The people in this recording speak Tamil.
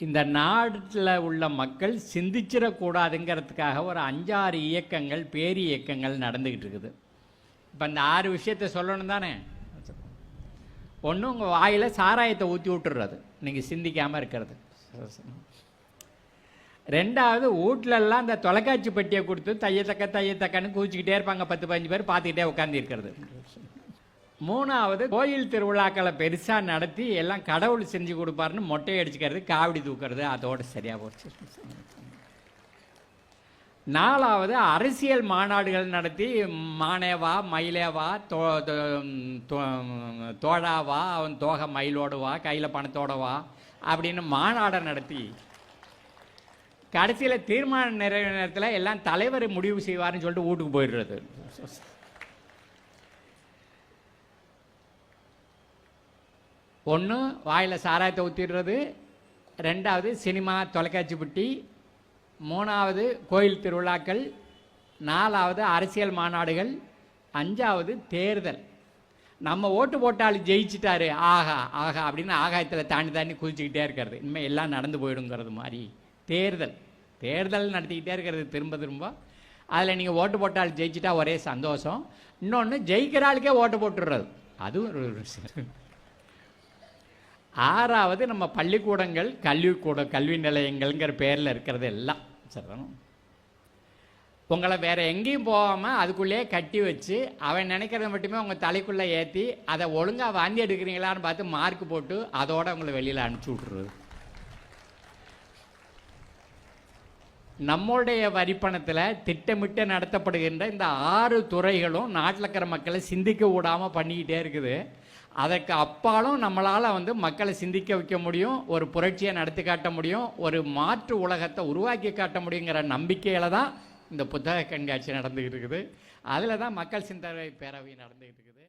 இந்த நாட்டில் உள்ள மக்கள் சிந்திச்சிடக்கூடாதுங்கிறதுக்காக ஒரு 5-6 இயக்கங்கள் பேரி இயக்கங்கள் நடந்துக்கிட்டு இருக்குது. இப்போ இந்த 6 விஷயத்தை சொல்லணும் தானே. ஒன்று, உங்கள் வாயில் சாராயத்தை ஊற்றி விட்டுறது, நீங்கள் சிந்திக்காமல் இருக்கிறது. ரெண்டாவது, வீட்டிலெல்லாம் இந்த தொலைக்காட்சி பெட்டியை கொடுத்து தையத்தக்கன்னு கூச்சிக்கிட்டே இருப்பாங்க, 10-15 பேர் பார்த்துக்கிட்டே உட்காந்து இருக்கிறது. மூணாவது, கோயில் திருவிழாக்களை பெருசாக நடத்தி எல்லாம் கடவுள் செஞ்சு கொடுப்பாருன்னு மொட்டையை அடிச்சுக்கிறது, காவடி தூக்கிறது, அதோடு சரியாக போச்சு. நாலாவது, அரசியல் மாநாடுகள் நடத்தி மானேவா மயிலேவா தோழாவா அவன் தோகை மயிலோடுவா கையில் பணத்தோடவா அப்படின்னு மாநாடை நடத்தி கடைசியில் தீர்மானம் நிறைவு நேரத்தில் எல்லாம் தலைவர் முடிவு செய்வார்னு சொல்லிட்டு வீட்டுக்கு போயிடுறது. ஒன்று, வாயில் சாராயத்தை ஊற்றிடுறது. ரெண்டாவது, சினிமா தொலைக்காட்சி பெட்டி. மூணாவது, கோயில் திருவிழாக்கள். நாலாவது, அரசியல் மாநாடுகள். அஞ்சாவது, தேர்தல். நம்ம ஓட்டு போட்டால் ஜெயிச்சிட்டாரு, ஆகா ஆகா அப்படின்னு ஆகாயத்தில் தாண்டி குதிச்சுக்கிட்டே இருக்கிறது. இனிமேல் எல்லாம் நடந்து போயிடுங்கிறது மாதிரி தேர்தல் நடத்திக்கிட்டே இருக்கிறது திரும்ப திரும்ப. அதில் நீங்கள் ஓட்டு போட்டால் ஜெயிச்சிட்டா ஒரே சந்தோஷம். இன்னொன்று, ஜெயிக்கிற ஆளுக்கே ஓட்டு போட்டுடுறது, அதுவும் ஒரு விஷயம். ஆறாவது, நம்ம பள்ளிக்கூடங்கள் கல்வி நிலையங்கள்ங்கிற பேரில் இருக்கிறது எல்லாம் சொல்லணும். உங்களை வேறு எங்கேயும் போகாமல் அதுக்குள்ளேயே கட்டி வச்சு அவன் நினைக்கிறத மட்டுமே உங்கள் தலைக்குள்ளே ஏற்றி அதை ஒழுங்காக வாந்தி எடுக்கிறீங்களான்னு பார்த்து மார்க் போட்டு அதோடு உங்களை வெளியில் அனுப்பிச்சி விட்ருது. நம்மளுடைய வரிப்பணத்தில் திட்டமிட்டு நடத்தப்படுகின்ற இந்த 6 துறைகளும் நாட்டில் இருக்கிற மக்களை சிந்திக்க விடாமல் பண்ணிக்கிட்டே இருக்குது. அதற்கு அப்பாலும் நம்மளால் மக்களை சிந்திக்க வைக்க முடியும், ஒரு புரட்சியை நடத்தி காட்ட முடியும், ஒரு மாற்று உலகத்தை உருவாக்கி காட்ட முடியுங்கிற நம்பிக்கையில் தான் இந்த புத்தக கண்காட்சி நடந்துக்கிட்டு இருக்குது. அதில் தான் மக்கள் சிந்தனை பேரவை நடந்துக்கிட்டு இருக்குது.